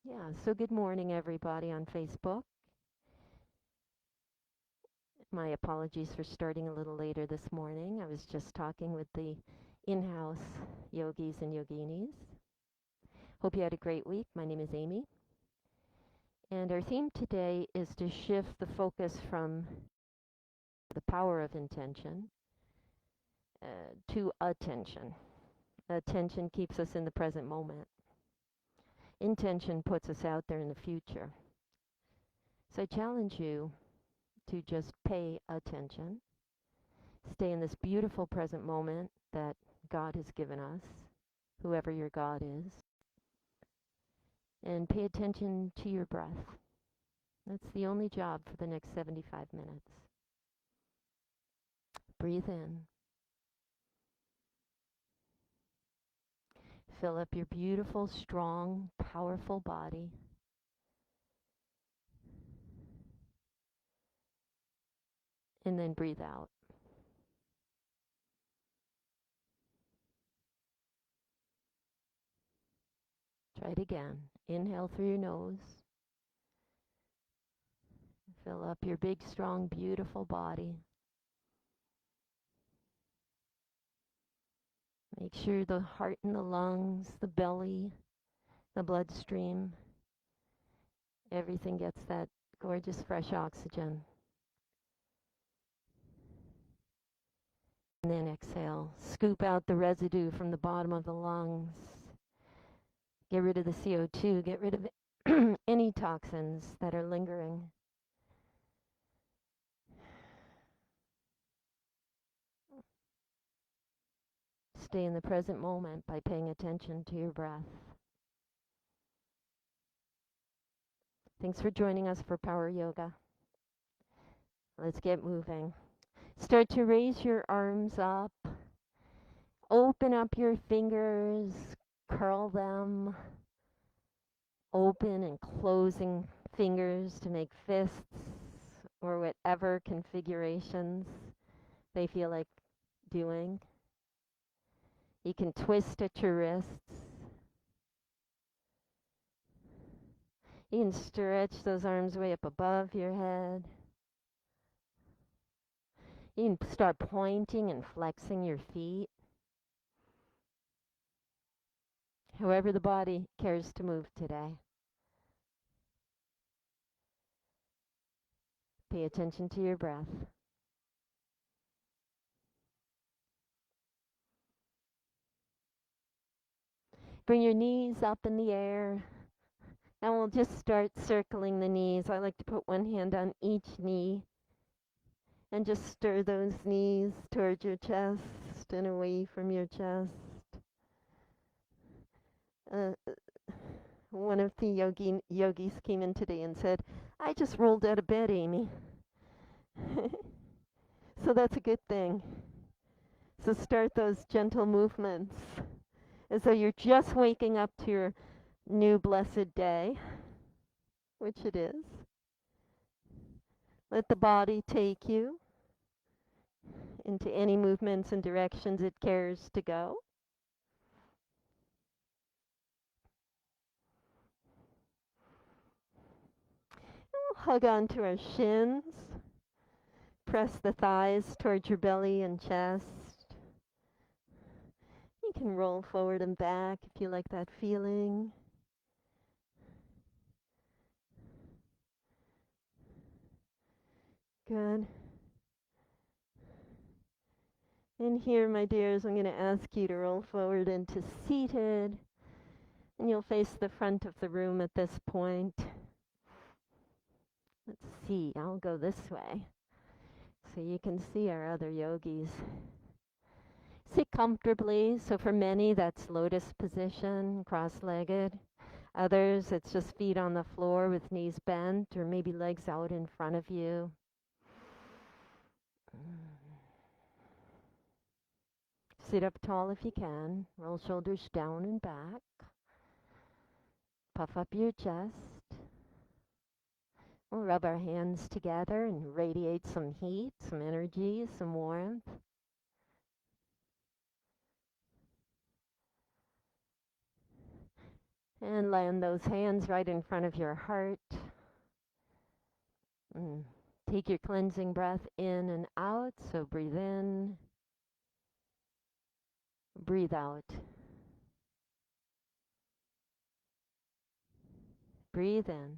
Yeah, so good morning, everybody on Facebook. My apologies for starting a little later this morning. I was just talking with the in-house yogis and yoginis. Hope you had a great week. My name is Amy, and our theme today is to shift the focus from the power of intention to attention. Attention keeps us in the present moment. Intention puts us out there in the future. So I challenge you to just pay attention. Stay in this beautiful present moment that God has given us, whoever your God is, and pay attention to your breath. That's the only job for the next 75 minutes. Breathe in. Fill up your beautiful, strong, powerful body. And then breathe out. Try it again. Inhale through your nose. Fill up your big, strong, beautiful body. Make sure the heart and the lungs, the belly, the bloodstream, everything gets that gorgeous fresh oxygen. And then exhale. Scoop out the residue from the bottom of the lungs. Get rid of the CO2. Get rid of any toxins that are lingering. Stay in the present moment by paying attention to your breath. Thanks for joining us for Power Yoga. Let's get moving. Start to raise your arms up. Open up your fingers. Curl them. Open and closing fingers to make fists or whatever configurations they feel like doing. You can twist at your wrists. You can stretch those arms way up above your head. You can start pointing and flexing your feet. However the body cares to move today. Pay attention to your breath. Bring your knees up in the air. And we'll just start circling the knees. I like to put one hand on each knee and just stir those knees towards your chest and away from your chest. Uh, one of the yogis came in today and said, I just rolled out of bed, Amy. So that's a good thing. So start those gentle movements as though you're just waking up to your new blessed day, which it is. Let the body take you into any movements and directions it cares to go. We'll hug onto our shins. Press the thighs towards your belly and chest. You can roll forward and back if you like that feeling. Good. And here, my dears, I'm going to ask you to roll forward into seated. And you'll face the front of the room at this point. Let's see, I'll go this way so you can see our other yogis. Sit comfortably. So for many, that's lotus position, cross-legged. Others, it's just feet on the floor with knees bent or maybe legs out in front of you. Sit up tall if you can. Roll shoulders down and back. Puff up your chest. We'll rub our hands together and radiate some heat, some energy, some warmth. And land those hands right in front of your heart. And take your cleansing breath in and out. So breathe in, breathe out. Breathe in.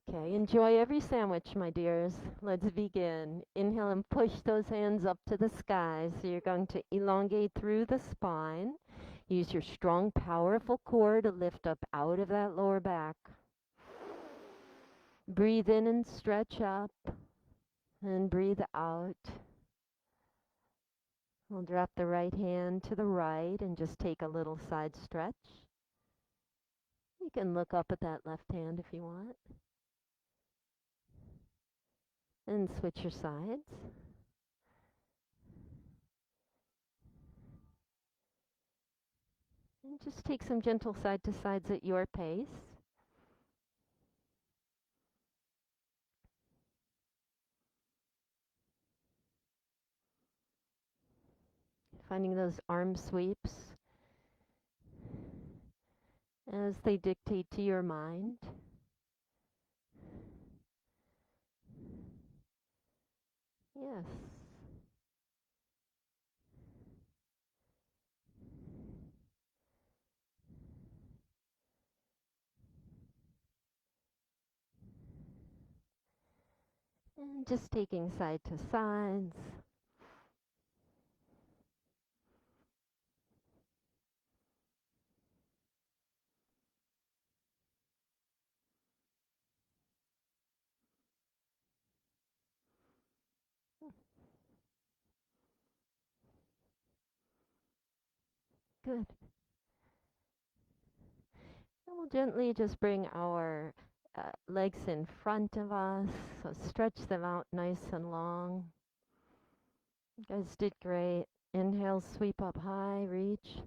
Okay, enjoy every sandwich, my dears. Let's begin. Inhale and push those hands up to the sky. So you're going to elongate through the spine. Use your strong, powerful core to lift up out of that lower back. Breathe in and stretch up, and breathe out. We'll drop the right hand to the right and just take a little side stretch. You can look up at that left hand if you want. And switch your sides. And just take some gentle side to sides at your pace. Finding those arm sweeps as they dictate to your mind. Yes. And just taking side to sides. Good. And we'll gently just bring our legs in front of us. So stretch them out nice and long. You guys did great. Inhale, sweep up high, reach.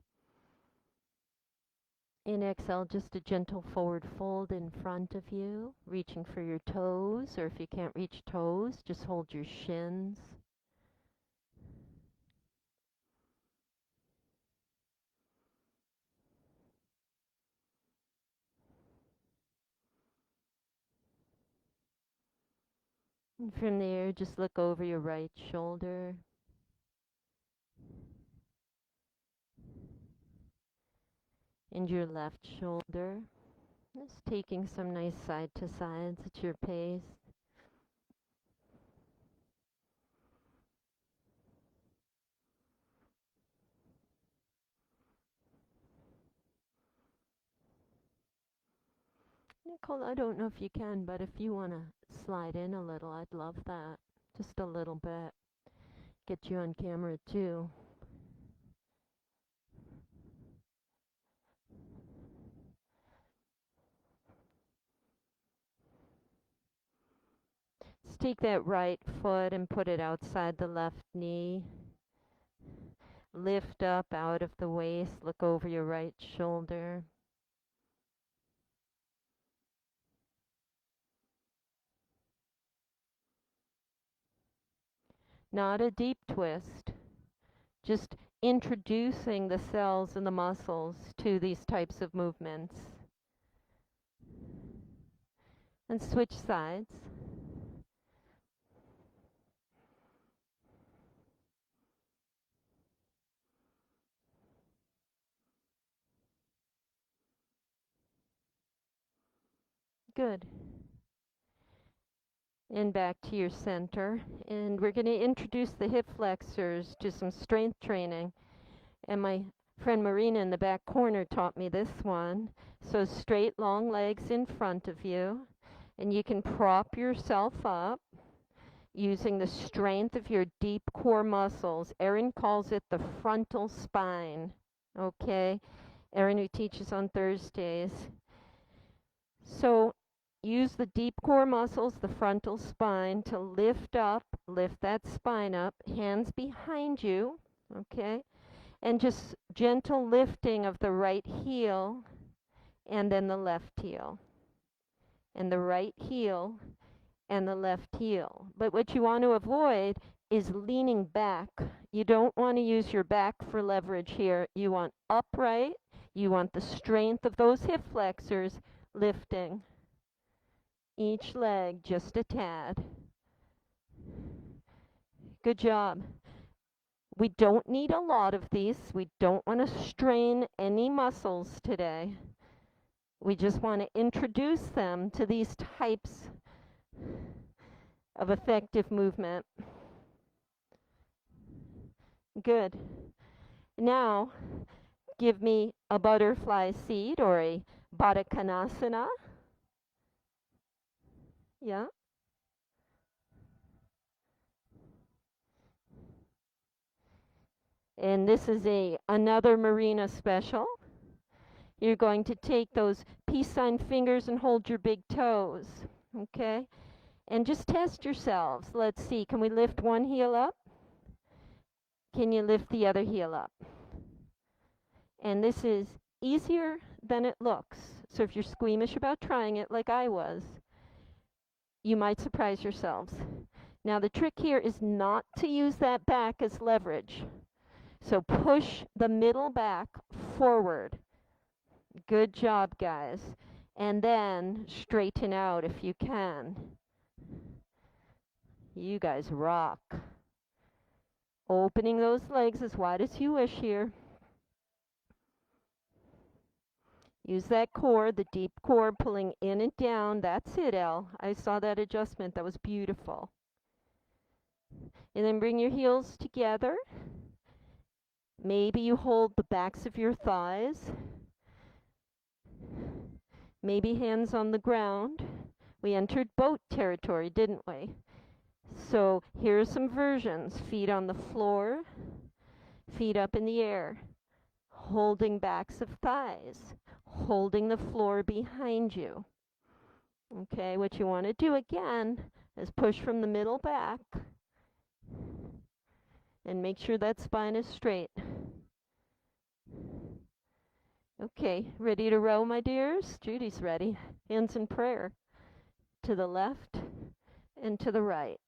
In exhale, just a gentle forward fold in front of you, reaching for your toes, or if you can't reach toes, just hold your shins. And from there, just look over your right shoulder. And your left shoulder. Just taking some nice side to sides at your pace. Nicole, I don't know if you can, but if you want to slide in a little, I'd love that. Just a little bit. Get you on camera too. Just take that right foot and put it outside the left knee. Lift up out of the waist. Look over your right shoulder. Not a deep twist. Just introducing the cells and the muscles to these types of movements. And switch sides. Good. And back to your center. And we're going to introduce the hip flexors to some strength training. And my friend Marina in the back corner taught me this one. So straight, long legs in front of you. And you can prop yourself up using the strength of your deep core muscles. Erin calls it the frontal spine. Okay? Erin, who teaches on Thursdays. So use the deep core muscles, the frontal spine, to lift up, lift that spine up, hands behind you, okay? And just gentle lifting of the right heel and then the left heel. And the right heel and the left heel. But what you want to avoid is leaning back. You don't want to use your back for leverage here. You want upright. You want the strength of those hip flexors lifting each leg just a tad. Good job. We don't need a lot of these. We don't want to strain any muscles today. We just want to introduce them to these types of effective movement. Good. Now, give me a butterfly seat or a Baddha Konasana. Yeah. And this is another Marina special. You're going to take those peace sign fingers and hold your big toes, okay? And just test yourselves. Let's see, can we lift one heel up? Can you lift the other heel up? And this is easier than it looks. So if you're squeamish about trying it like I was, you might surprise yourselves. Now the trick here is not to use that back as leverage. So push the middle back forward. Good job, guys. And then straighten out if you can. You guys rock. Opening those legs as wide as you wish here. Use that core, the deep core, pulling in and down. That's it, Elle. I saw that adjustment. That was beautiful. And then bring your heels together. Maybe you hold the backs of your thighs. Maybe hands on the ground. We entered boat territory, didn't we? So here are some versions. Feet on the floor, feet up in the air, holding backs of thighs, holding the floor behind you. Okay, what you want to do again is push from the middle back and make sure that spine is straight. Okay, ready to row, my dears? Judy's ready. Hands in prayer. To the left and to the right.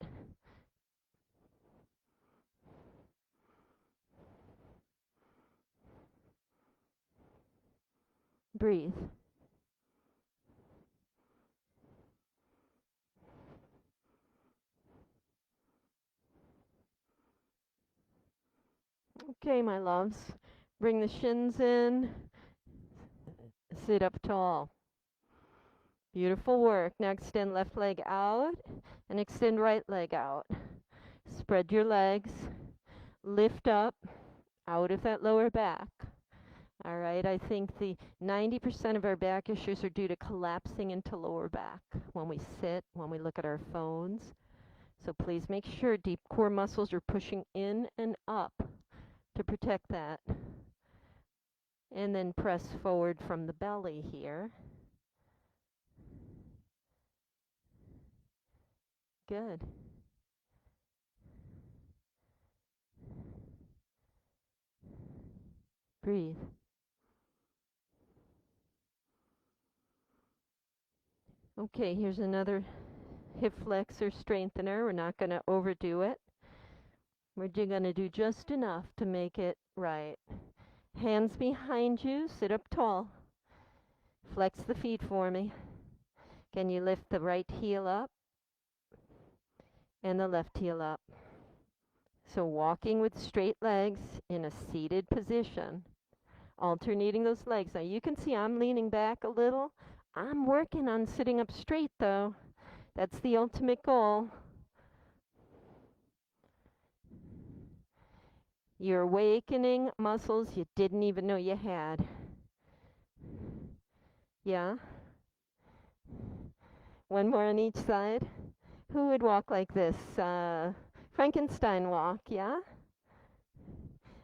Breathe. Okay, my loves. Bring the shins in. Sit up tall. Beautiful work. Now extend left leg out and extend right leg out. Spread your legs. Lift up out of that lower back. All right, I think the 90% of our back issues are due to collapsing into lower back when we sit, when we look at our phones. So please make sure deep core muscles are pushing in and up to protect that. And then press forward from the belly here. Good. Breathe. Okay, here's another hip flexor strengthener. We're not going to overdo it. We're going to do just enough to make it right. Hands behind you, sit up tall. Flex the feet for me. Can you lift the right heel up and the left heel up? So walking with straight legs in a seated position, alternating those legs. Now you can see I'm leaning back a little. I'm working on sitting up straight though. That's the ultimate goal. You're awakening muscles you didn't even know you had. Yeah? One more on each side. Who would walk like this? Frankenstein walk, yeah?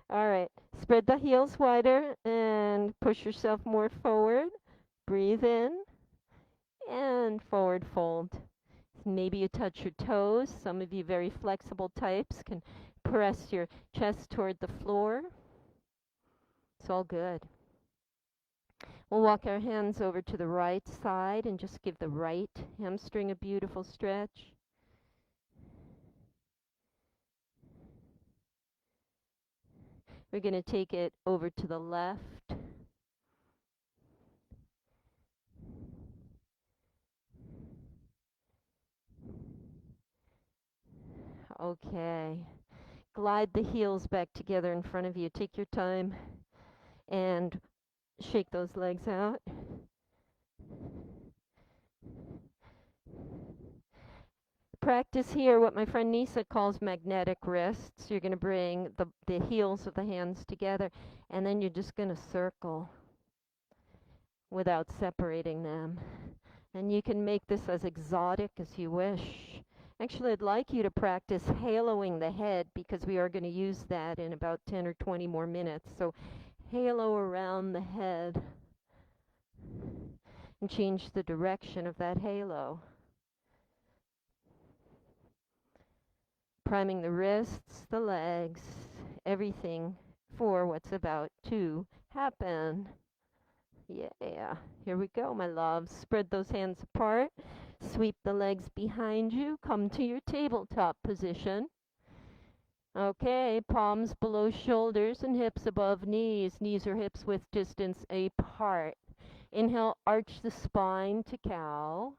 All right. Spread the heels wider and push yourself more forward. Breathe in and forward fold. Maybe you touch your toes. Some of you very flexible types can press your chest toward the floor. It's all good. We'll walk our hands over to the right side and just give the right hamstring a beautiful stretch. We're going to take it over to the left. Okay. Glide the heels back together in front of you. Take your time and shake those legs out. Practice here what my friend Nisa calls magnetic wrists. You're going to bring the heels of the hands together, and then you're just going to circle without separating them. And you can make this as exotic as you wish. Actually, I'd like you to practice haloing the head, because we are going to use that in about 10 or 20 more minutes. So halo around the head and change the direction of that halo. Priming the wrists, the legs, everything for what's about to happen. Yeah, here we go, my loves. Spread those hands apart. Sweep the legs behind you. Come to your tabletop position. Okay, palms below shoulders and hips above knees. Knees or hips width distance apart. Inhale, arch the spine to cow.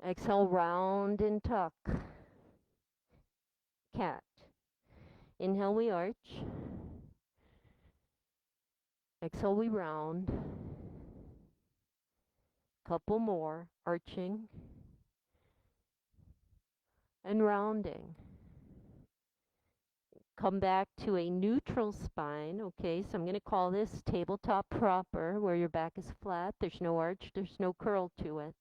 Exhale, round and tuck. Cat. Inhale, we arch. Exhale, we round. Couple more, arching and rounding. Come back to a neutral spine. Okay, so I'm going to call this tabletop proper, where your back is flat. There's no arch, there's no curl to it.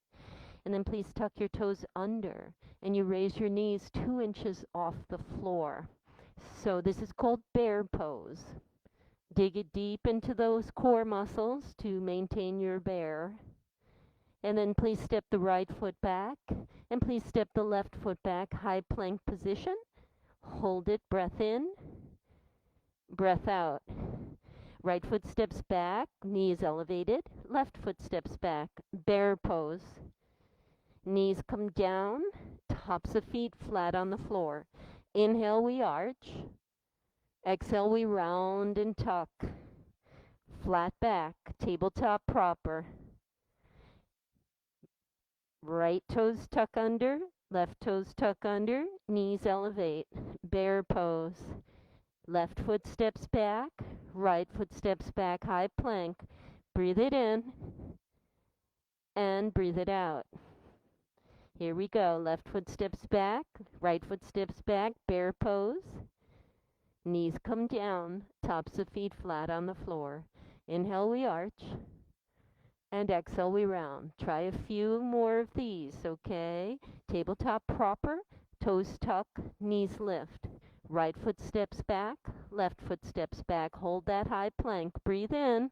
And then please tuck your toes under, and you raise your knees 2 inches off the floor. So this is called bear pose. Dig it deep into those core muscles to maintain your bear. And then please step the right foot back, and please step the left foot back, high plank position. Hold it, breath in, breath out. Right foot steps back, knees elevated. Left foot steps back, bear pose. Knees come down, tops of feet flat on the floor. Inhale, we arch. Exhale, we round and tuck. Flat back, tabletop proper. Right toes tuck under, left toes tuck under, knees elevate. Bear pose. Left foot steps back, right foot steps back, high plank. Breathe it in and breathe it out. Here we go. Left foot steps back, right foot steps back, bear pose. Knees come down, tops of feet flat on the floor. Inhale, we arch. And exhale, we round. Try a few more of these, okay? Tabletop proper, toes tuck, knees lift. Right foot steps back, left foot steps back. Hold that high plank. Breathe in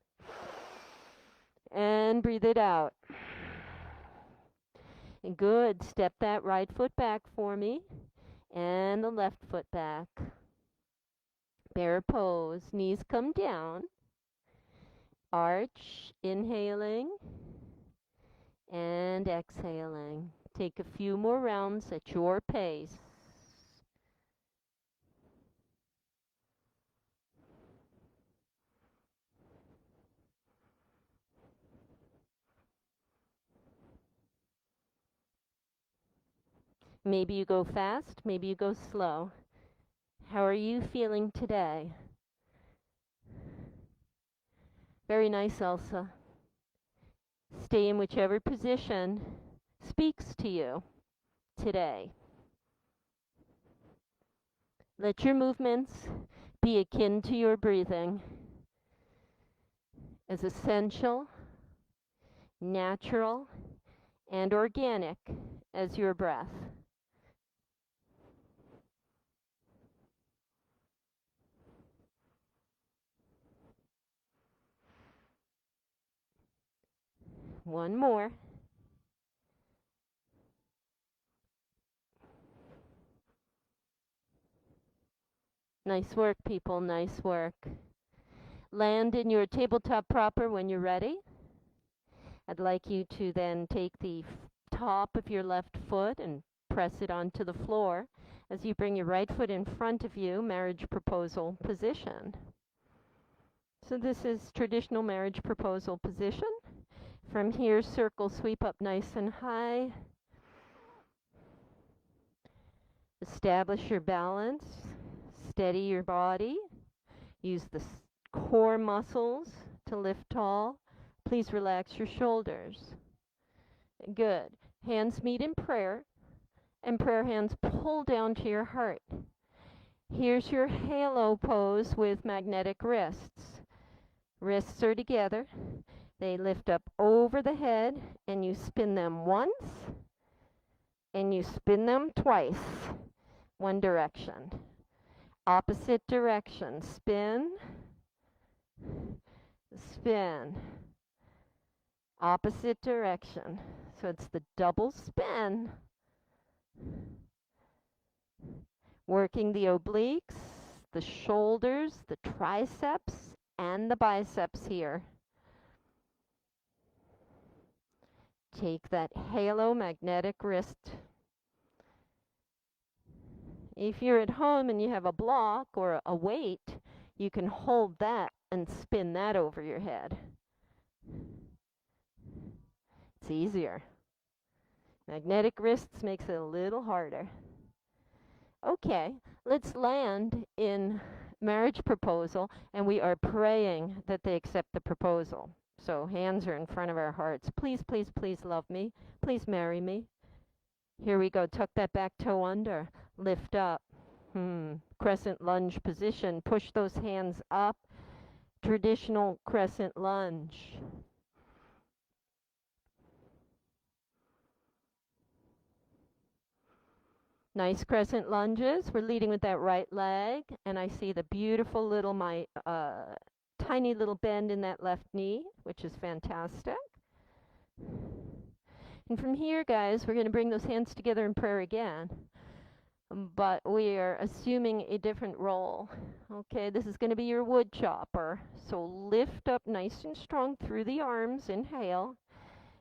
and breathe it out. Good. Step that right foot back for me and the left foot back. Bear pose. Knees come down. Arch, inhaling and exhaling. Take a few more rounds at your pace. Maybe you go fast, maybe you go slow. How are you feeling today? Very nice, Elsa. Stay in whichever position speaks to you today. Let your movements be akin to your breathing, as essential, natural, and organic as your breath. One more. Nice work, people. Nice work. Land in your tabletop proper when you're ready. I'd like you to then take the top of your left foot and press it onto the floor as you bring your right foot in front of you, marriage proposal position. So this is traditional marriage proposal position. From here, circle, sweep up nice and high. Establish your balance. Steady your body. Use the core muscles to lift tall. Please relax your shoulders. Good. Hands meet in prayer, and prayer hands pull down to your heart. Here's your halo pose with magnetic wrists. Wrists are together. They lift up over the head, and you spin them once, and you spin them twice. One direction. Opposite direction. Spin, spin. Opposite direction. So it's the double spin. Working the obliques, the shoulders, the triceps, and the biceps here. Take that halo magnetic wrist. If you're at home and you have a block or a weight, you can hold that and spin that over your head. It's easier. Magnetic wrists makes it a little harder. Okay, let's land in marriage proposal, and we are praying that they accept the proposal. So hands are in front of our hearts. Please, please, please love me. Please marry me. Here we go. Tuck that back toe under. Lift up. Crescent lunge position. Push those hands up. Traditional crescent lunge. Nice crescent lunges. We're leading with that right leg, and I see the beautiful little, tiny little bend in that left knee, which is fantastic. And from here, guys, we're going to bring those hands together in prayer again, but we are assuming a different role. Okay, this is going to be your wood chopper. So lift up nice and strong through the arms. Inhale.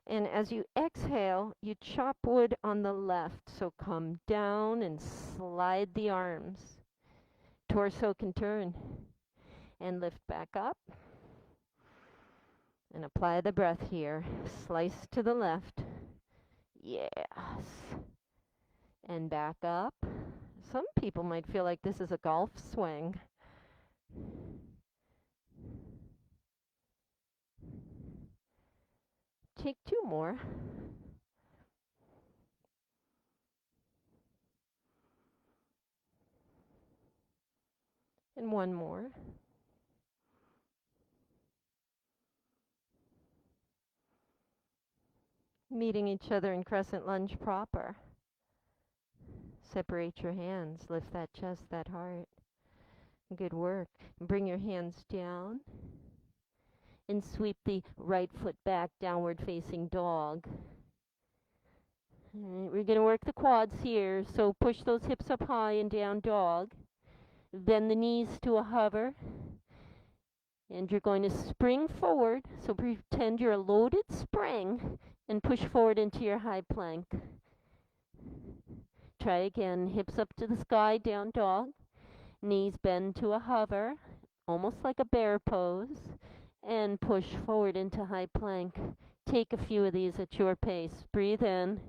And as you exhale, you chop wood on the left. So come down and slide the arms. Torso can turn. And lift back up. And apply the breath here. Slice to the left. Yes. And back up. Some people might feel like this is a golf swing. Take two more. And one more. Meeting each other in crescent lunge proper. Separate your hands. Lift that chest, that heart. Good work. Bring your hands down. And sweep the right foot back, downward facing dog. All right, we're going to work the quads here. So push those hips up high and down dog. Bend the knees to a hover. And you're going to spring forward. So pretend you're a loaded spring and push forward into your high plank. Try again. Hips up to the sky, down dog. Knees bend to a hover, almost like a bear pose. And push forward into high plank. Take a few of these at your pace. Breathe in.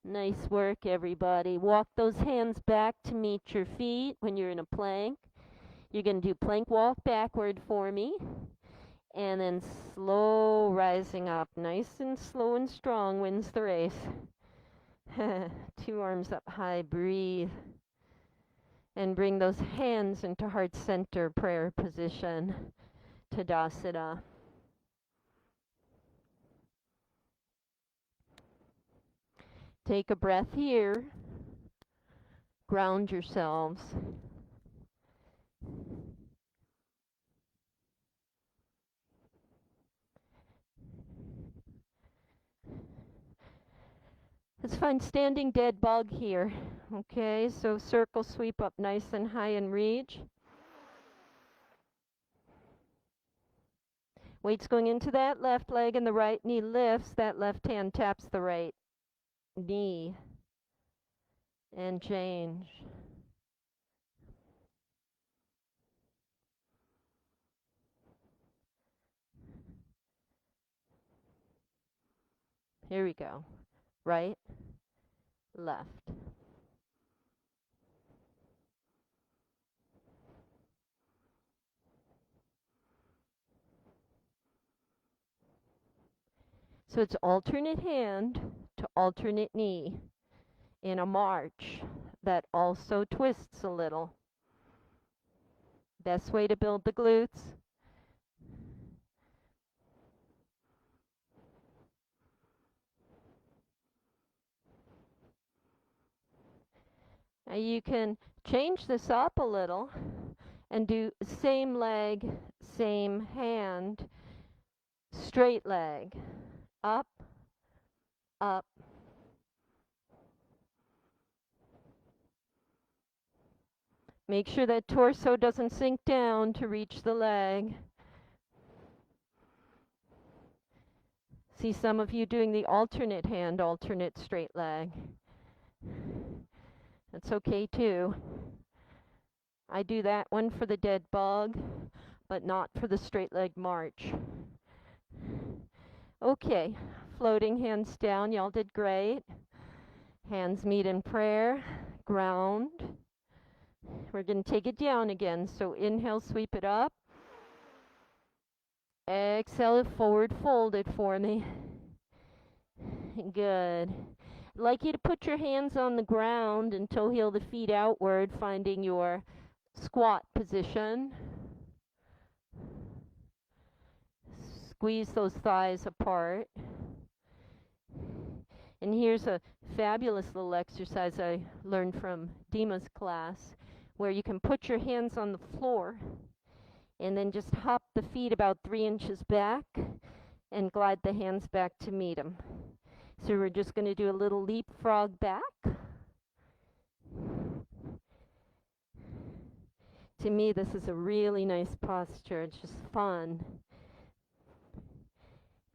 Nice work, everybody. Walk those hands back to meet your feet when you're in a plank. You're going to do plank walk backward for me. And then slow rising up. Nice and slow and strong wins the race. 2 arms up high, breathe. And bring those hands into heart center prayer position, Tadasana. Take a breath here. Ground yourselves. Let's find standing dead bug here. Okay, so circle sweep up nice and high and reach. Weight's going into that left leg and the right knee lifts. That left hand taps the right knee. And change. Here we go. Right, left. So it's alternate hand to alternate knee in a march that also twists a little. Best way to build the glutes. Now you can change this up a little and do same leg, same hand, straight leg, up, up. Make sure that torso doesn't sink down to reach the leg. See some of you doing the alternate hand, alternate straight leg. That's okay too. I do that one for the dead bug, but not for the straight leg march. Okay, floating hands down, y'all did great. Hands meet in prayer, ground. We're going to take it down again, so inhale, sweep it up. Exhale, forward fold it for me. Good. I'd like you to put your hands on the ground and toe heel the feet outward, finding your squat position. Squeeze those thighs apart. And here's a fabulous little exercise I learned from Dima's class, where you can put your hands on the floor and then just hop the feet about 3 inches back and glide the hands back to meet them. So we're just going to do a little leapfrog back. To me, this is a really nice posture. It's just fun.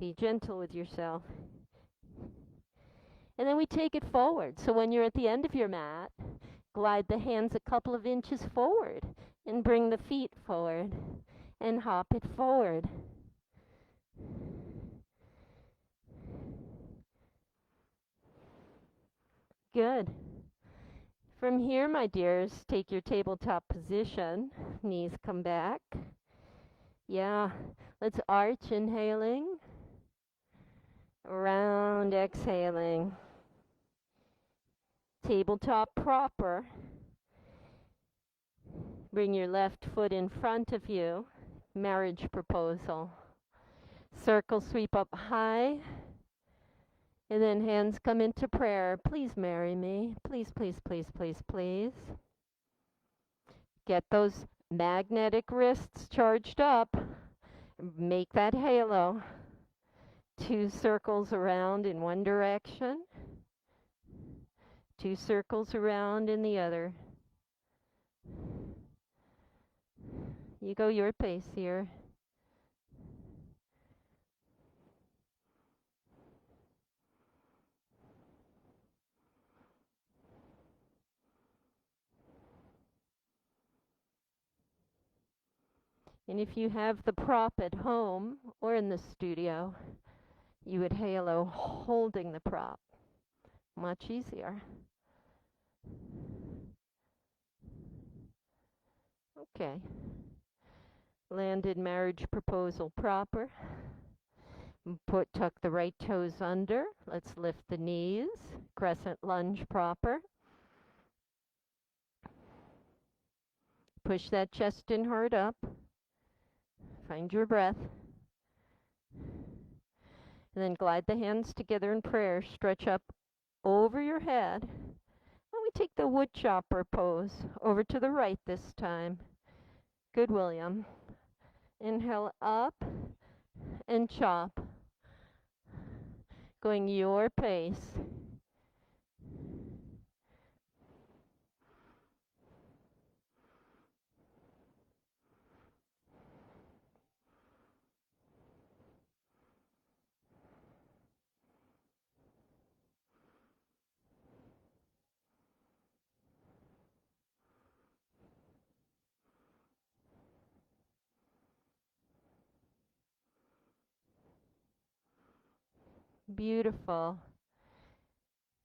Be gentle with yourself. And then we take it forward. So when you're at the end of your mat, glide the hands a couple of inches forward and bring the feet forward and hop it forward. Good. From here, my dears, take your tabletop position. Knees come back. Yeah, let's arch, inhaling. Round, exhaling. Tabletop proper. Bring your left foot in front of you. Marriage proposal. Circle sweep up high. And then hands come into prayer. Please marry me. Please, please, please, please, please. Get those magnetic wrists charged up. Make that halo. 2 circles around in one direction. 2 circles around in the other. You go your pace here. And if you have the prop at home or in the studio, you would halo holding the prop. Much easier. Okay. Landed marriage proposal proper. Tuck the right toes under. Let's lift the knees. Crescent lunge proper. Push that chest in hard up. Find your breath. And then glide the hands together in prayer. Stretch up over your head. And we take the wood chopper pose. Over to the right this time. Good, William. Inhale up and chop. Going your pace. Beautiful.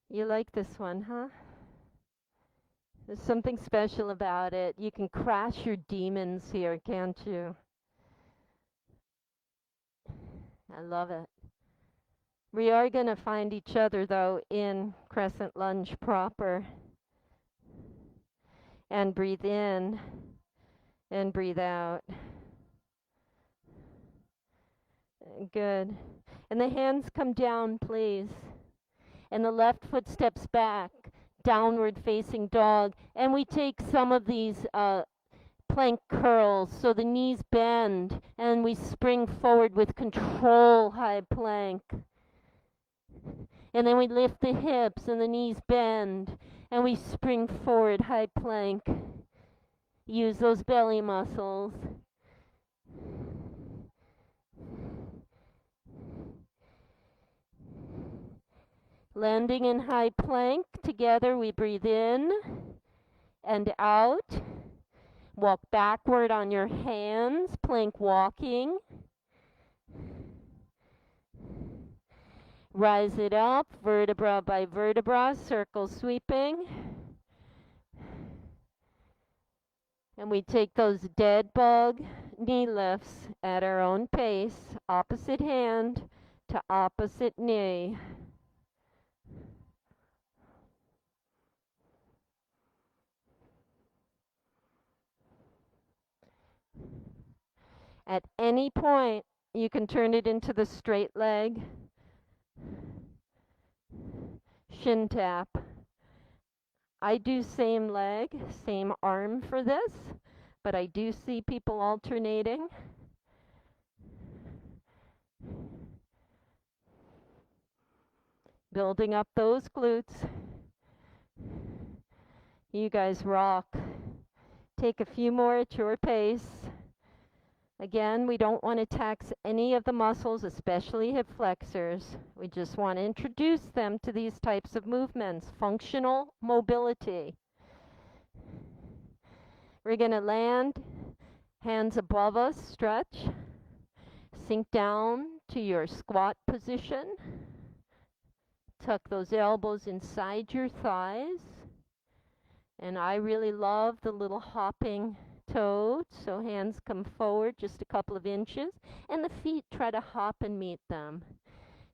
You like this one, huh? There's something special about it. You can crash your demons here, can't you? I love it. We are going to find each other, though, in Crescent Lunge proper. And breathe in and breathe out. Good. And the hands come down, please. And the left foot steps back, downward facing dog. And we take some of these plank curls, so the knees bend, and we spring forward with control, high plank. And then we lift the hips, and the knees bend, and we spring forward, high plank. Use those belly muscles. Landing in high plank. Together we breathe in and out. Walk backward on your hands, plank walking. Rise it up, vertebra by vertebra, circle sweeping. And we take those dead bug knee lifts at our own pace, opposite hand to opposite knee. At any point, you can turn it into the straight leg, shin tap. I do same leg, same arm for this, but I do see people alternating. Building up those glutes. You guys rock. Take a few more at your pace. Again, we don't want to tax any of the muscles, especially hip flexors. We just want to introduce them to these types of movements, functional mobility. We're going to land, hands above us, stretch. Sink down to your squat position. Tuck those elbows inside your thighs. And I really love the little hopping toes, so hands come forward just a couple of inches, and the feet try to hop and meet them.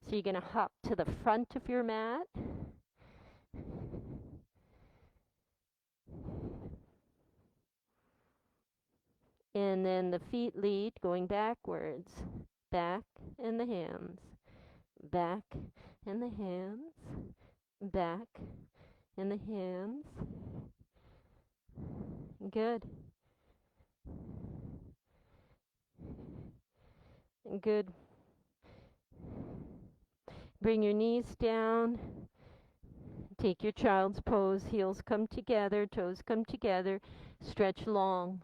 So you're going to hop to the front of your mat. And then the feet lead going backwards. Back and the hands. Back and the hands. Back and the hands. Good. Good. Bring your knees down. Take your child's pose. Heels come together, toes come together. Stretch long.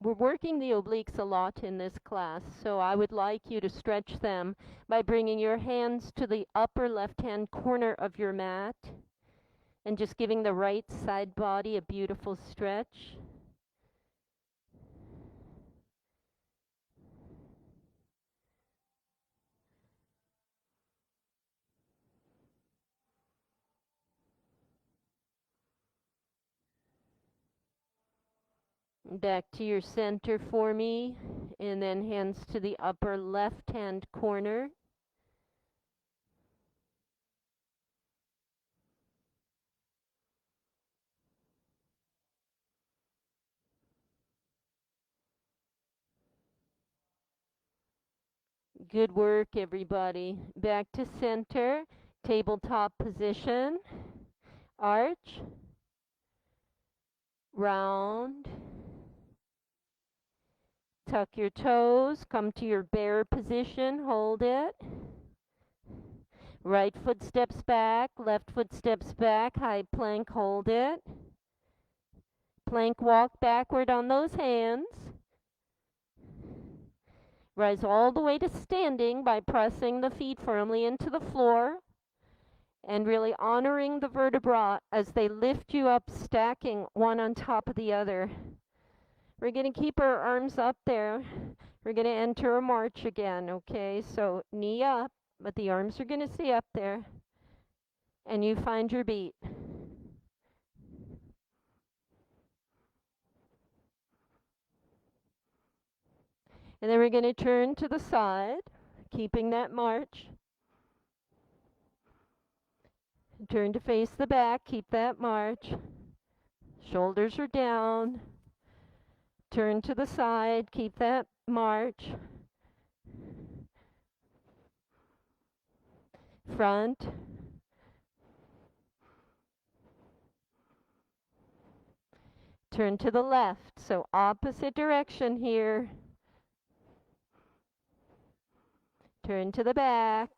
We're working the obliques a lot in this class, so I would like you to stretch them by bringing your hands to the upper left-hand corner of your mat and just giving the right side body a beautiful stretch. Back to your center for me, and then hands to the upper left-hand corner. Good work, everybody. Back to center, tabletop position, arch, round. Tuck your toes, come to your bear position, hold it. Right foot steps back, left foot steps back, high plank, hold it. Plank walk backward on those hands. Rise all the way to standing by pressing the feet firmly into the floor. and really honoring the vertebra as they lift you up, stacking one on top of the other. We're going to keep our arms up there. We're going to enter a march again, okay? So knee up, but the arms are going to stay up there, and you find your beat. And then we're going to turn to the side, keeping that march. Turn to face the back, keep that march. Shoulders are down. Turn to the side, keep that march. Front. Turn to the left, so opposite direction here. Turn to the back.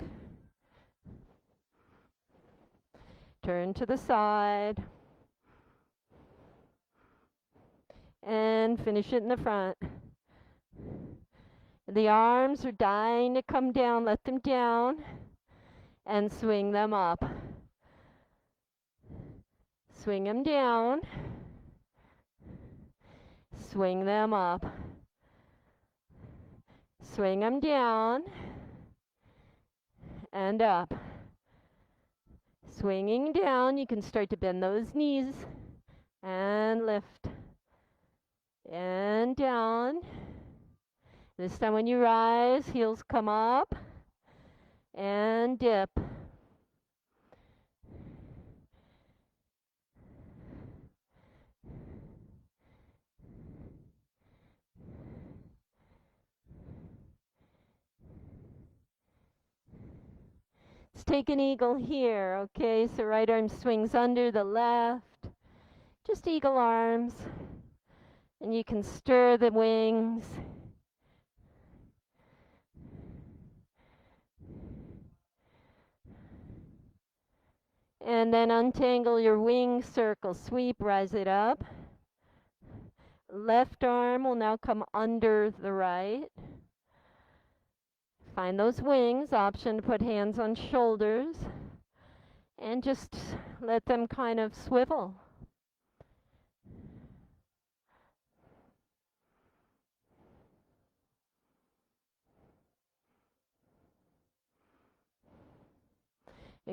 Turn to the side. And finish it in the front. The arms are dying to come down. Let them down and swing them up. Swing them down. Swing them up. Swing them down and up. Swinging down, you can start to bend those knees and lift. And down. This time when you rise, heels come up and dip. Let's take an eagle here, okay? So right arm swings under the left. Just eagle arms. And you can stir the wings. And then untangle your wing circle. Sweep, rise it up. Left arm will now come under the right. Find those wings. Option to put hands on shoulders. And just let them kind of swivel.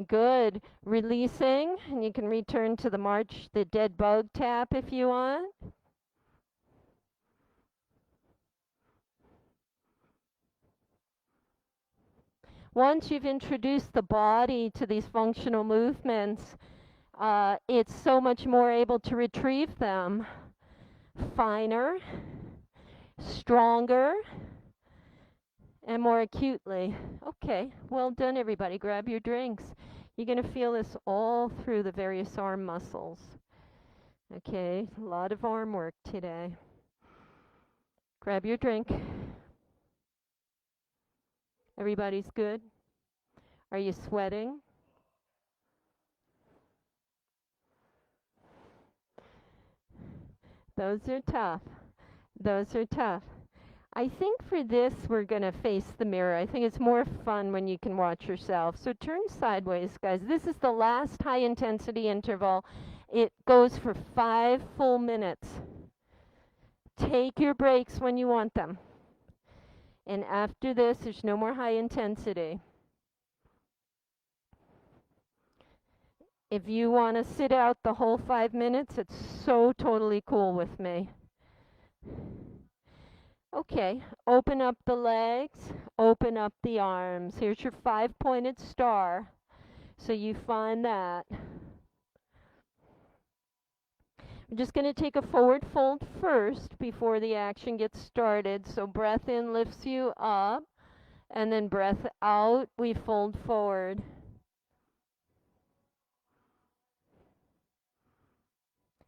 Good. Releasing, and you can return to the march, the dead bug tap if you want. Once you've introduced the body to these functional movements, it's so much more able to retrieve them finer, stronger, and more acutely. Okay, well done everybody. Grab your drinks. You're going to feel this all through the various arm muscles. Okay, a lot of arm work today. Grab your drink. Everybody's good? Are you sweating? Those are tough. Those are tough. I think for this, we're going to face the mirror. I think it's more fun when you can watch yourself. So turn sideways, guys. This is the last high-intensity interval. It goes for 5 full minutes. Take your breaks when you want them. And after this, there's no more high intensity. If you want to sit out the whole 5 minutes, it's so totally cool with me. Okay, open up the legs, open up the arms. Here's your 5-pointed star. So you find that. I'm just going to take a forward fold first before the action gets started. So breath in lifts you up, and then breath out, we fold forward.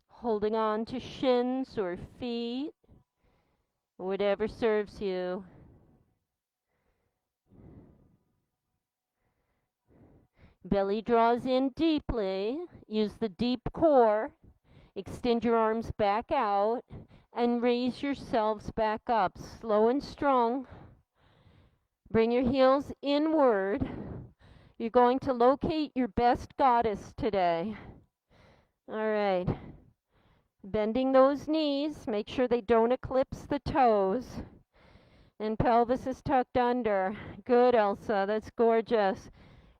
Holding on to shins or feet. Whatever serves you. Belly draws in deeply. Use the deep core. Extend your arms back out and raise yourselves back up. Slow and strong. Bring your heels inward. You're going to locate your best goddess today. All right. Bending those knees. Make sure they don't eclipse the toes. And pelvis is tucked under. Good, Elsa. That's gorgeous.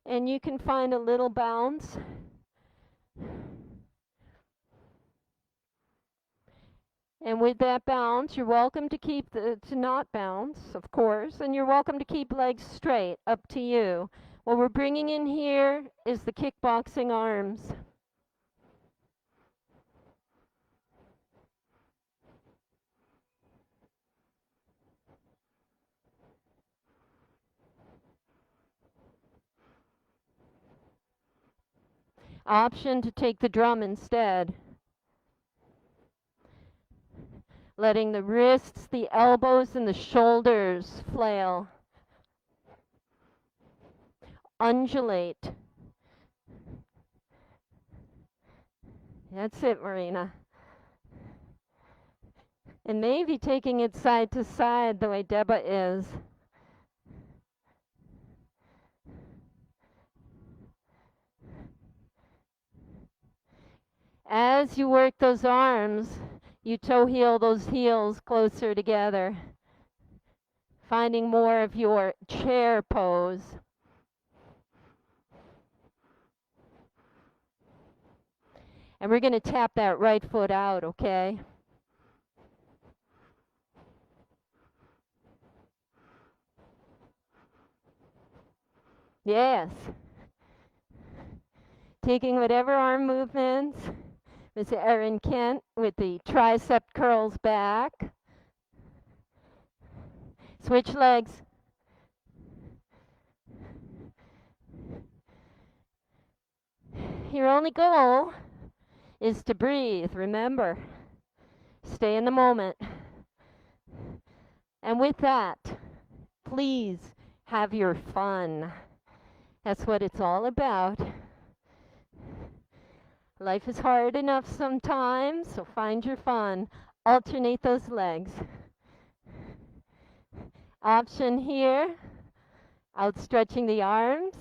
And you can find a little bounce. And with that bounce, you're welcome to to not bounce, of course, and you're welcome to keep legs straight, up to you. What we're bringing in here is the kickboxing arms. Option to take the drum instead. Letting the wrists, the elbows, and the shoulders flail. Undulate. That's it, Marina. And maybe taking it side to side the way Deba is. As you work those arms, you toe heel those heels closer together, finding more of your chair pose. And we're going to tap that right foot out, okay? Yes. Taking whatever arm movements. Miss Erin Kent with the tricep curls back. Switch legs. Your only goal is to breathe, remember. Stay in the moment. And with that, please have your fun. That's what it's all about. Life is hard enough sometimes, so find your fun. Alternate those legs. Option here, outstretching the arms.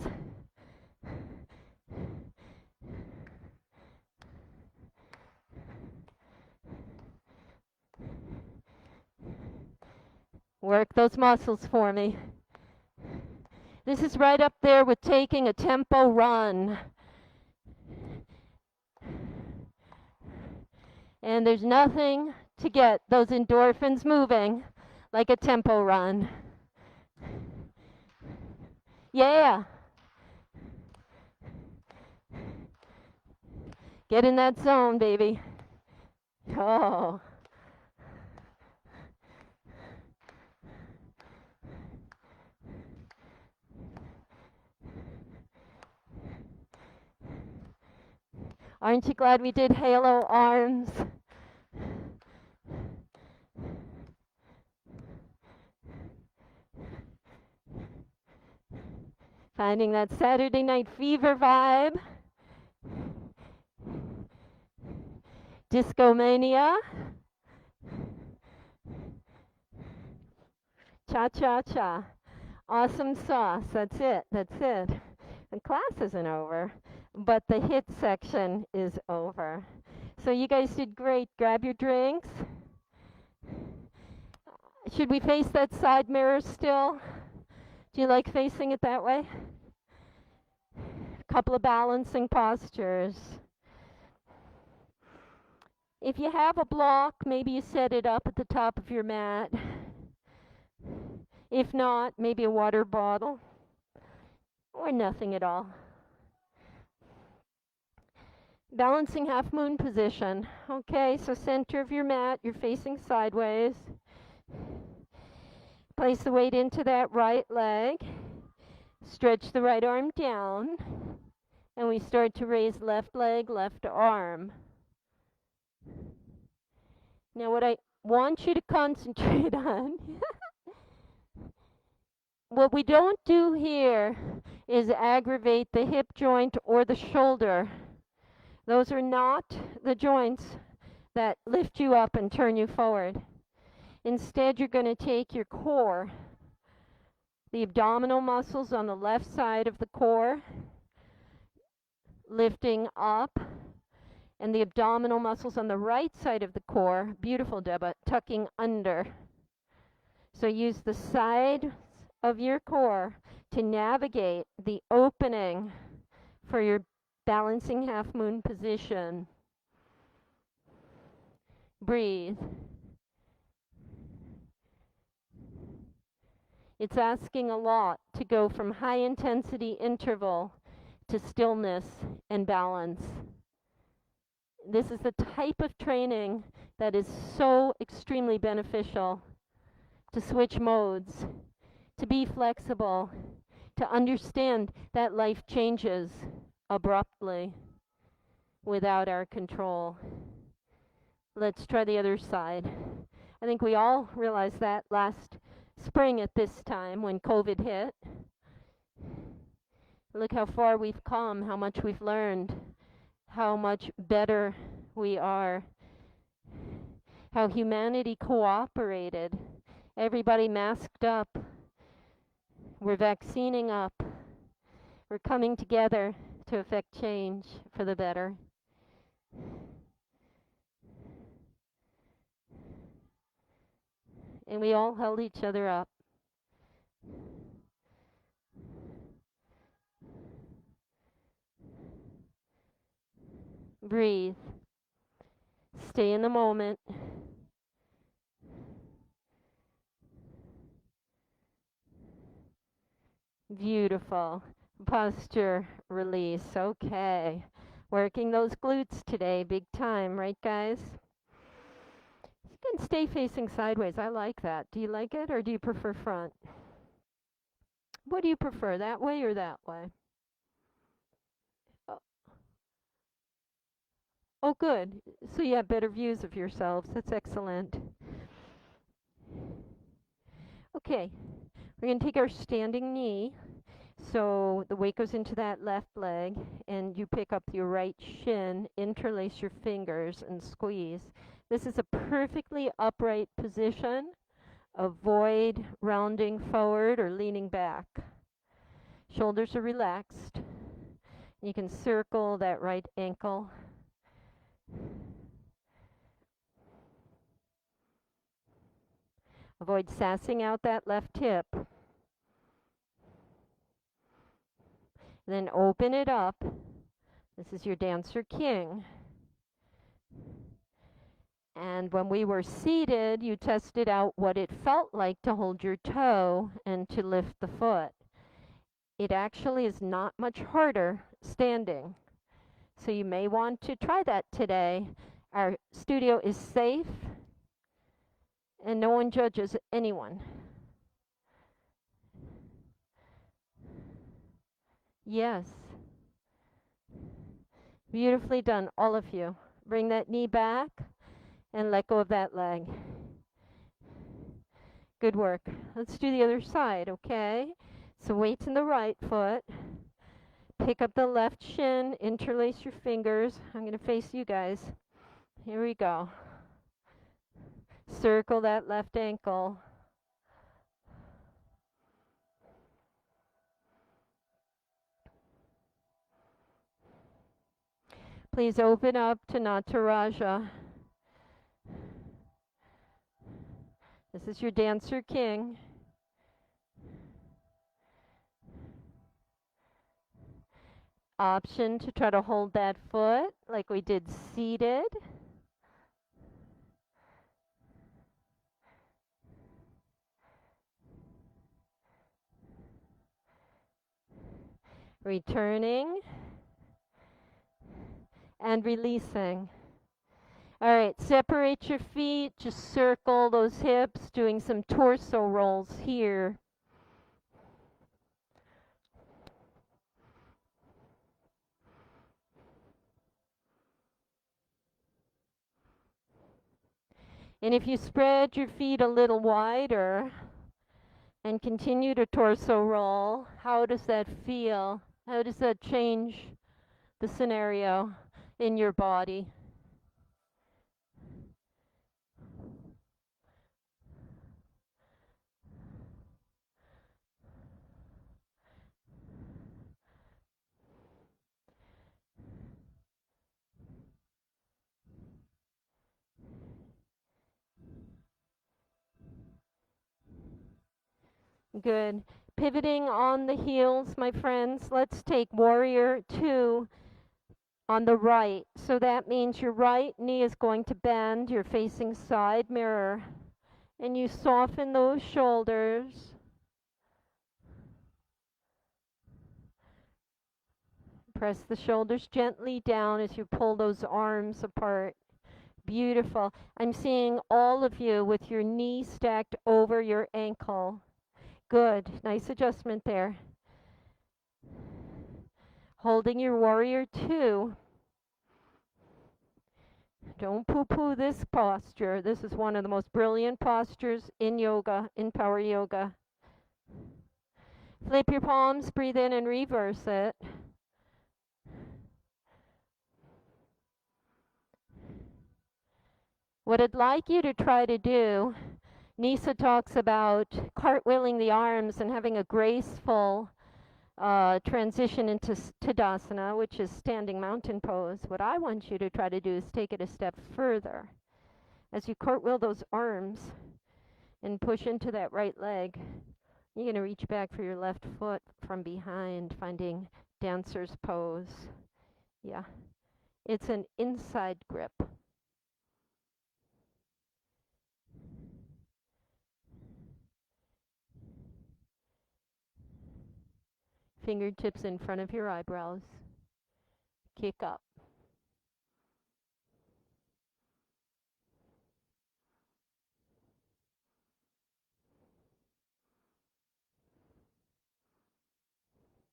Work those muscles for me. This is right up there with taking a tempo run. And there's nothing to get those endorphins moving like a tempo run. Yeah. Get in that zone, baby. Oh. Aren't you glad we did halo arms? Finding that Saturday Night Fever vibe. Disco Mania. Cha-cha-cha. Awesome sauce. That's it. That's it. The class isn't over, but the hit section is over. So you guys did great. Grab your drinks. Should we face that side mirror still? Do you like facing it that way? A couple of balancing postures. If you have a block, maybe you set it up at the top of your mat. If not, maybe a water bottle or nothing at all. Balancing half moon position. Okay, so center of your mat, you're facing sideways. Place the weight into that right leg. Stretch the right arm down. And we start to raise left leg, left arm. Now what I want you to concentrate on, what we don't do here is aggravate the hip joint or the shoulder. Those are not the joints that lift you up and turn you forward. Instead, you're going to take your core The abdominal muscles on the left side of the core lifting up, and the abdominal muscles on the right side of the core, beautiful Deba, tucking under. So use the sides of your core to navigate the opening for your balancing half moon position. Breathe. It's asking a lot to go from high intensity interval to stillness and balance. This is the type of training that is so extremely beneficial, to switch modes, to be flexible, to understand that life changes abruptly without our control. Let's try the other side. I think we all realized that last spring at this time when COVID hit. Look how far we've come, how much we've learned, how much better we are, how humanity cooperated. Everybody masked up. We're vaccinating up. We're coming together to effect change for the better. And we all held each other up. Breathe. Stay in the moment. Beautiful. Posture release. Okay. Working those glutes today, big time, right guys? You can stay facing sideways. I like that. Do you like it or do you prefer front? What do you prefer, that way or that way? Oh, good. So you have better views of yourselves. That's excellent. Okay, we're going to take our standing knee. So the weight goes into that left leg, and you pick up your right shin, interlace your fingers, and squeeze. This is a perfectly upright position. Avoid rounding forward or leaning back. Shoulders are relaxed. You can circle that right ankle. Avoid sassing out that left hip. Then open it up. This is your dancer king. And when we were seated, you tested out what it felt like to hold your toe and to lift the foot. It actually is not much harder standing. So you may want to try that today. Our studio is safe and no one judges anyone. Yes. Beautifully done, all of you. Bring that knee back and let go of that leg. Good work. Let's do the other side, okay? So weight's in the right foot. Pick up the left shin, interlace your fingers. I'm going to face you guys. Here we go. Circle that left ankle. Please open up to Nataraja. This is your dancer king. Option to try to hold that foot like we did seated. Returning and releasing. All right, separate your feet, just circle those hips, doing some torso rolls here. And if you spread your feet a little wider and continue to torso roll, how does that feel? How does that change the scenario in your body? Good. Pivoting on the heels, my friends. Let's take warrior 2 on the right. So that means your right knee is going to bend. You're facing side mirror. And you soften those shoulders. Press the shoulders gently down as you pull those arms apart. Beautiful. I'm seeing all of you with your knee stacked over your ankle. Good. Nice adjustment there. Holding your warrior 2. Don't poo-poo this posture. This is one of the most brilliant postures in yoga, in power yoga. Flip your palms, breathe in and reverse it. What I'd like you to try to do, Nisa talks about cartwheeling the arms and having a graceful transition into Tadasana, which is standing mountain pose. What I want you to try to do is take it a step further. As you cartwheel those arms and push into that right leg, you're going to reach back for your left foot from behind, finding dancer's pose. Yeah, it's an inside grip. Fingertips in front of your eyebrows. Kick up.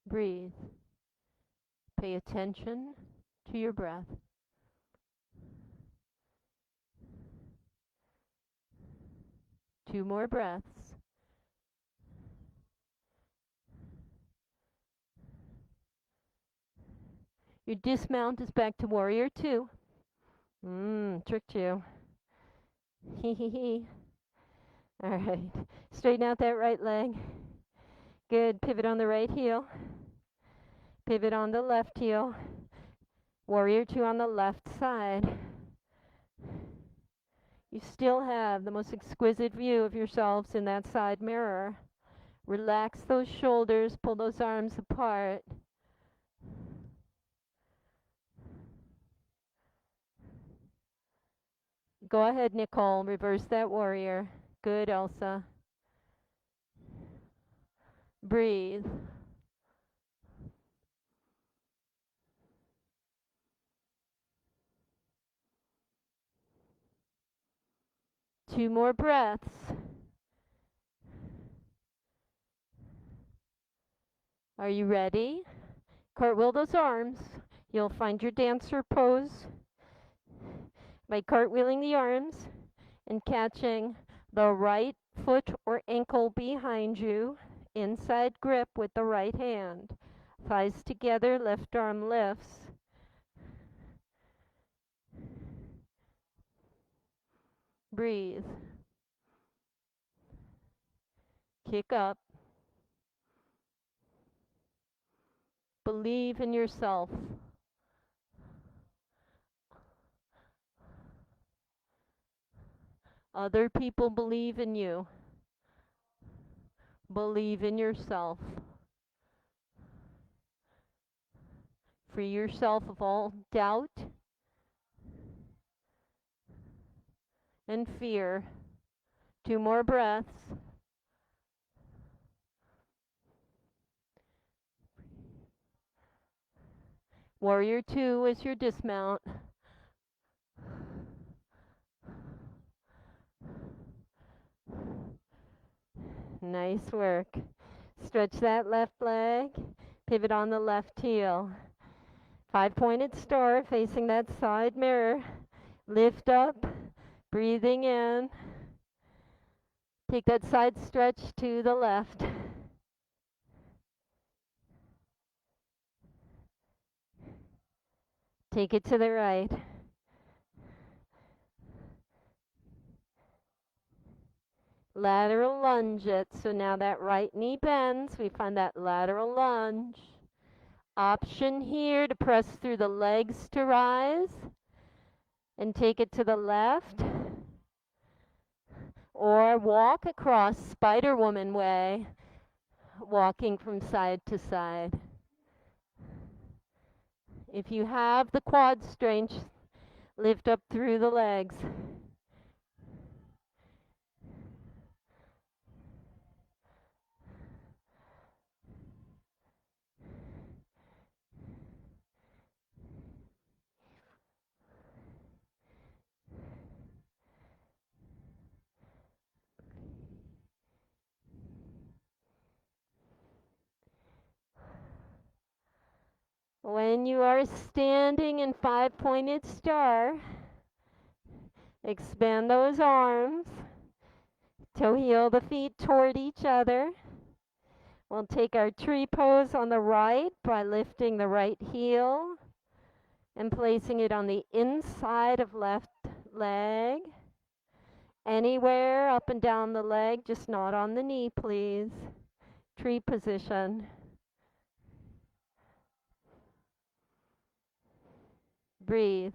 Breathe. Pay attention to your breath. Two more breaths. Your dismount is back to warrior 2. Tricked you. Hee hee hee. All right. Straighten out that right leg. Good. Pivot on the right heel. Pivot on the left heel. Warrior 2 on the left side. You still have the most exquisite view of yourselves in that side mirror. Relax those shoulders, pull those arms apart. Go ahead, Nicole, reverse that warrior. Good, Elsa. Breathe. Two more breaths. Are you ready? Cartwheel those arms. You'll find your dancer pose by cartwheeling the arms and catching the right foot or ankle behind you. Inside grip with the right hand. Thighs together, left arm lifts. Breathe. Kick up. Believe in yourself. Other people believe in you. Believe in yourself. Free yourself of all doubt and fear. Two more breaths. Warrior 2 is your dismount. Nice work. Stretch that left leg. Pivot on the left heel. 5-pointed star facing that side mirror. Lift up. Breathing in. Take that side stretch to the left. Take it to the right. Lateral lunge it. So now that right knee bends. We find that lateral lunge. Option here to press through the legs to rise and take it to the left. Or walk across Spider Woman way. walking from side to side. If you have the quad strength, lift up through the legs. When you are standing in five-pointed star, expand those arms. Toe heel the feet toward each other. We'll take our tree pose on the right by lifting the right heel and placing it on the inside of left leg. Anywhere up and down the leg, just not on the knee, please. Tree position. Breathe.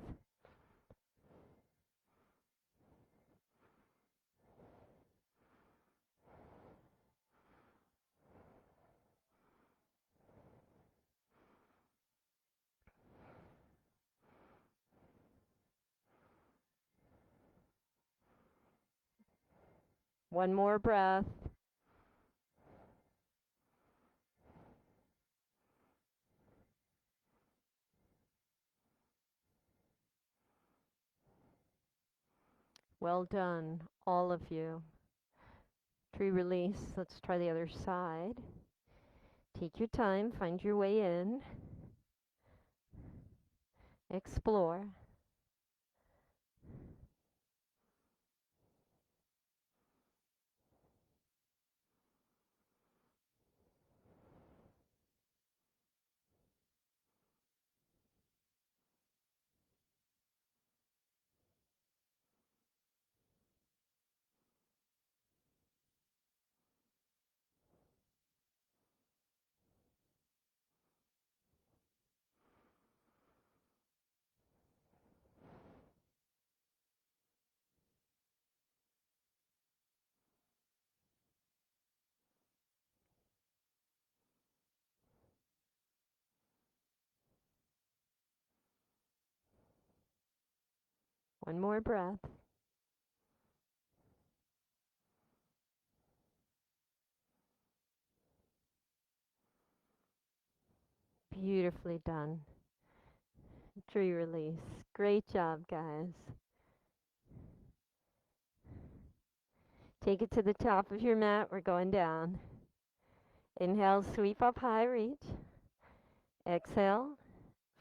One more breath. Well done, all of you. Tree release. Let's try the other side. Take your time, find your way in. Explore. One more breath. Beautifully done. Tree release. Great job, guys. Take it to the top of your mat. We're going down. Inhale, sweep up high, reach. Exhale,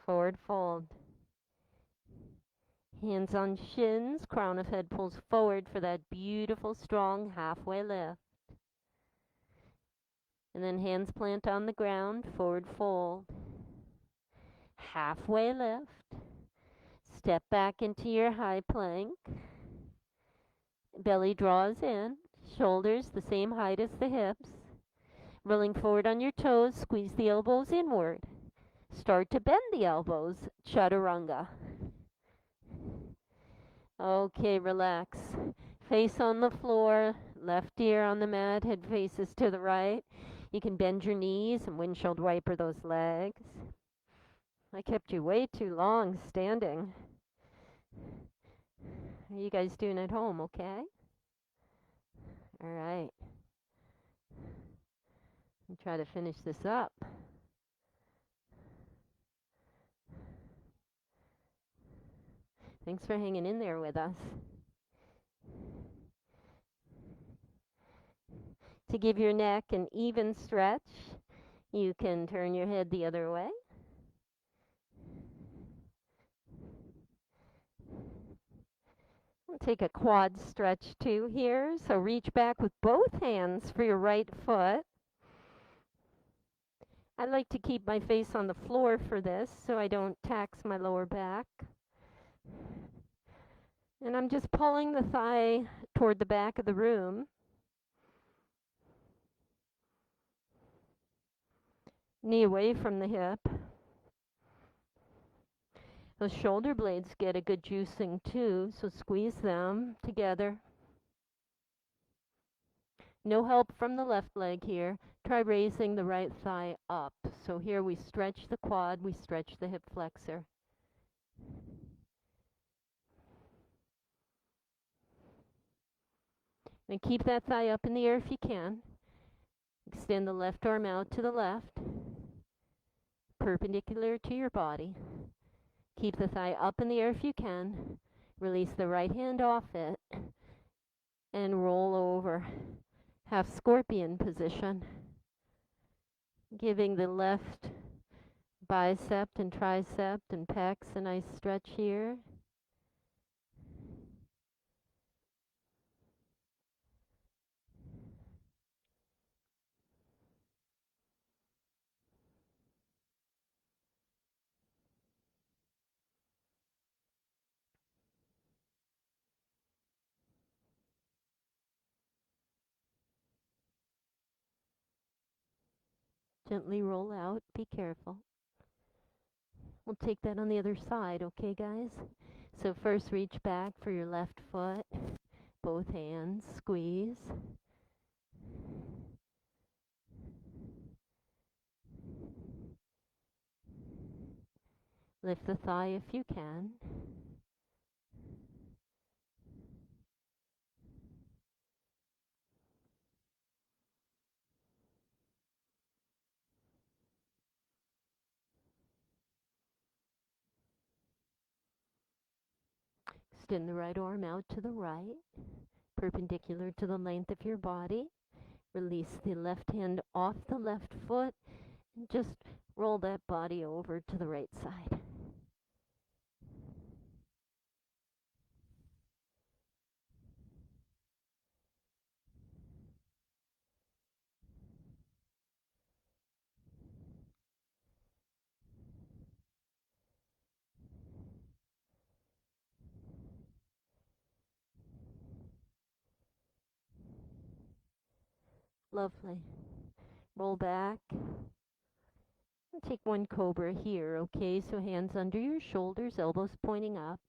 forward fold. Hands on shins, crown of head pulls forward for that beautiful, strong halfway lift. And then hands plant on the ground, forward fold. Halfway lift. Step back into your high plank. Belly draws in, shoulders the same height as the hips. Rolling forward on your toes, squeeze the elbows inward. Start to bend the elbows, chaturanga. Okay, relax. Face on the floor, left ear on the mat, head faces to the right. You can bend your knees and windshield wiper those legs. I kept you way too long standing. How are you guys doing at home, okay? All right. I'll try to finish this up. Thanks for hanging in there with us. To give your neck an even stretch, you can turn your head the other way. We'll take a quad stretch too here. So reach back with both hands for your right foot. I like to keep my face on the floor for this so I don't tax my lower back. And I'm just pulling the thigh toward the back of the room. Knee away from the hip. Those shoulder blades get a good juicing too, so squeeze them together. No help from the left leg here. Try raising the right thigh up. So here we stretch the quad, we stretch the hip flexor. And keep that thigh up in the air if you can. Extend the left arm out to the left, perpendicular to your body. Keep the thigh up in the air if you can. Release the right hand off it and roll over. Half scorpion position. Giving the left bicep and tricep and pecs a nice stretch here. Gently roll out. Be careful. We'll take that on the other side, okay, guys? So first reach back for your left foot. Both hands, squeeze. Lift the thigh if you can. Extend the right arm out to the right, perpendicular to the length of your body. Release the left hand off the left foot and just roll that body over to the right side. Lovely. Roll back. And take one Cobra here, okay? So hands under your shoulders, elbows pointing up.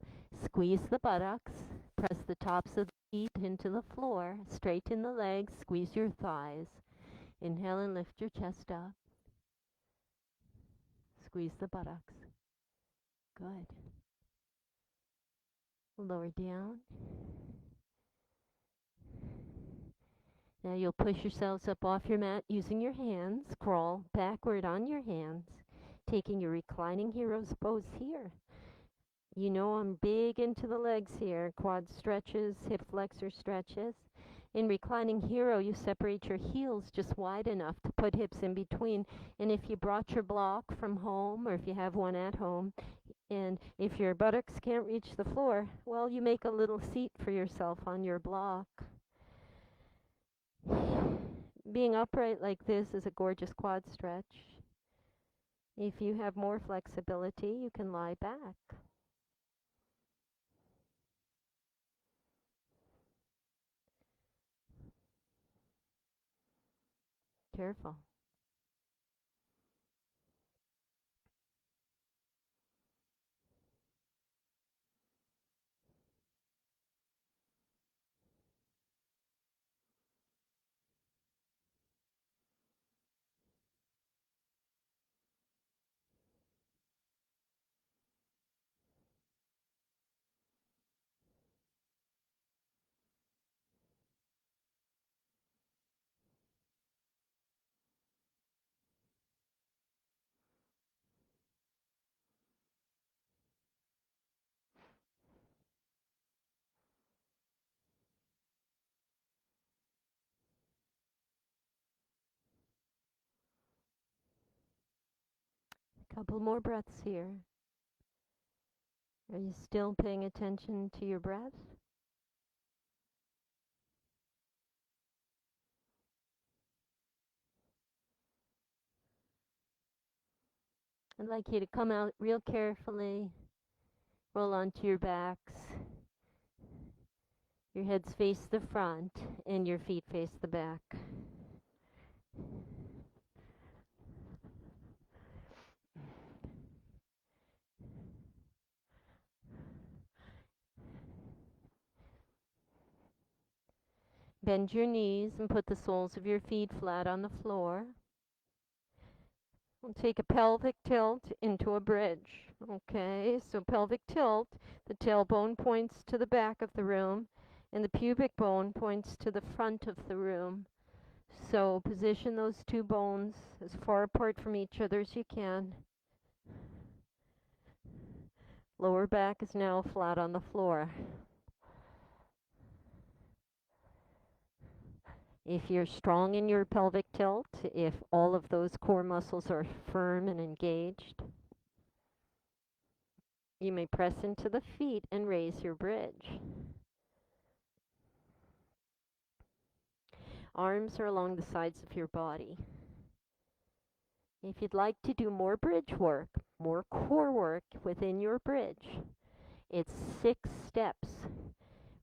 Squeeze the buttocks. Press the tops of the feet into the floor. Straighten the legs. Squeeze your thighs. Inhale and lift your chest up. Squeeze the buttocks. Good. Lower down. Now you'll push yourselves up off your mat using your hands. Crawl backward on your hands, taking your Reclining Heroes pose here. You know I'm big into the legs here. Quad stretches, hip flexor stretches. In Reclining Hero, you separate your heels just wide enough to put hips in between. And if you brought your block from home, or if you have one at home, and if your buttocks can't reach the floor, well, you make a little seat for yourself on your block. Being upright like this is a gorgeous quad stretch. If you have more flexibility, you can lie back. Careful. Couple more breaths here. Are you still paying attention to your breath? I'd like you to come out real carefully, roll onto your backs. Your heads face the front and your feet face the back. Bend your knees and put the soles of your feet flat on the floor. We'll take a pelvic tilt into a bridge. Okay, so pelvic tilt, the tailbone points to the back of the room and the pubic bone points to the front of the room. So position those two bones as far apart from each other as you can. Lower back is now flat on the floor. If you're strong in your pelvic tilt, if all of those core muscles are firm and engaged, you may press into the feet and raise your bridge. Arms are along the sides of your body. If you'd like to do more bridge work, more core work within your bridge, it's 6 steps.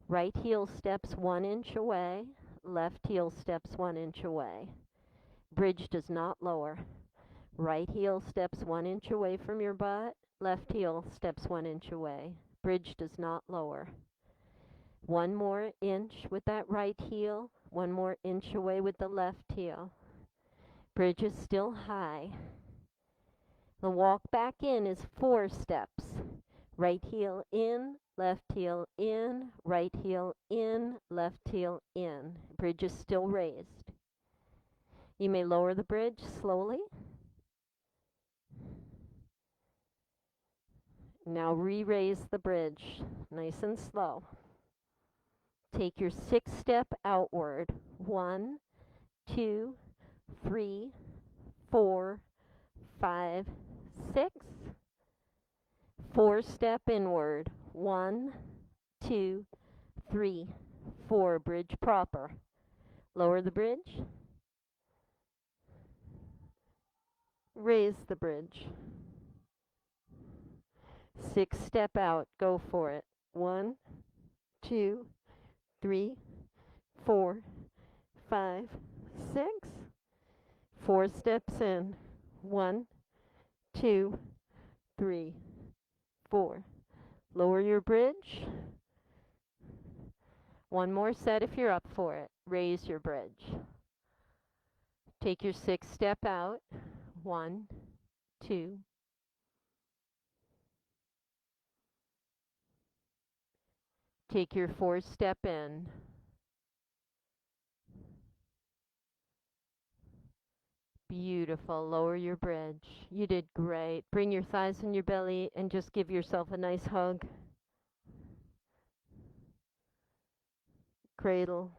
Right heel steps 1 inch away, left heel steps 1 inch away. Bridge does not lower. Right heel steps 1 inch away from your butt, left heel steps 1 inch away. Bridge does not lower. 1 more inch with that right heel, 1 more inch away with the left heel. Bridge is still high. The walk back in is 4 steps. Right heel in, left heel in, right heel in, left heel in. Bridge is still raised. You may lower the bridge slowly. Now re-raise the bridge, nice and slow. Take your 6th step outward. 1, 2, 3, 4, 5, 6. 4 step inward. 1, 2, 3, 4. Bridge proper. Lower the bridge. Raise the bridge. 6 step out. Go for it. 1, 2, 3, 4, 5, 6. 4 steps in. 1, 2, 3, 4. Lower your bridge. 1 more set if you're up for it. Raise your bridge. Take your 6th step out. 1, 2. Take your 4th step in. Beautiful. Lower your bridge. You did great. Bring your thighs in your belly and just give yourself a nice hug. Cradle.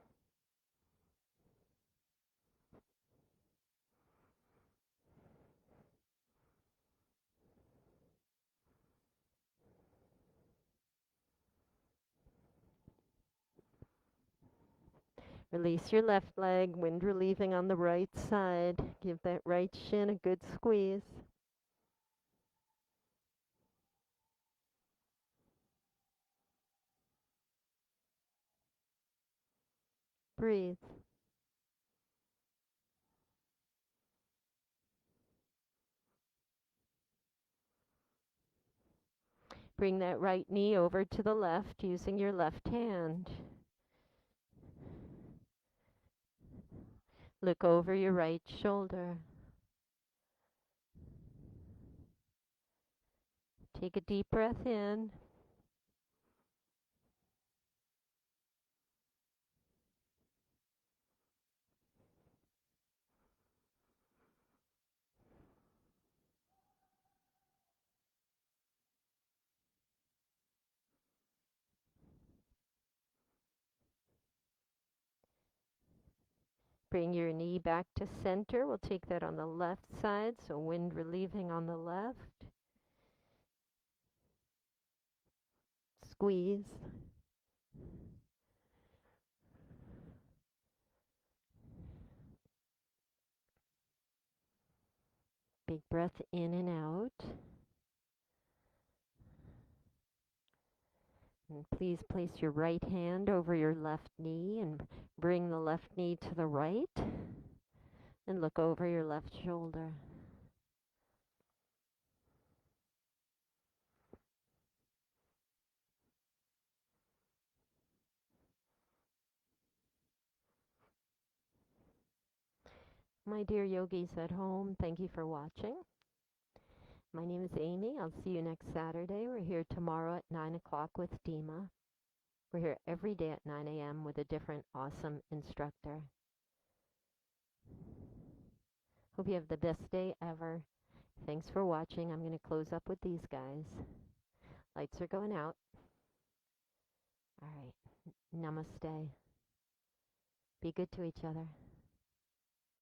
Release your left leg, wind relieving on the right side. Give that right shin a good squeeze. Breathe. Bring that right knee over to the left using your left hand. Look over your right shoulder. Take a deep breath in. Bring your knee back to center. We'll take that on the left side, so wind relieving on the left. Squeeze. Big breath in and out. And please place your right hand over your left knee and bring the left knee to the right. And look over your left shoulder. My dear yogis at home, thank you for watching. My name is Amy. I'll see you next Saturday. We're here tomorrow at 9 o'clock with Dima. We're here every day at 9 a.m. with a different awesome instructor. Hope you have the best day ever. Thanks for watching. I'm going to close up with these guys. Lights are going out. All right. Namaste. Be good to each other.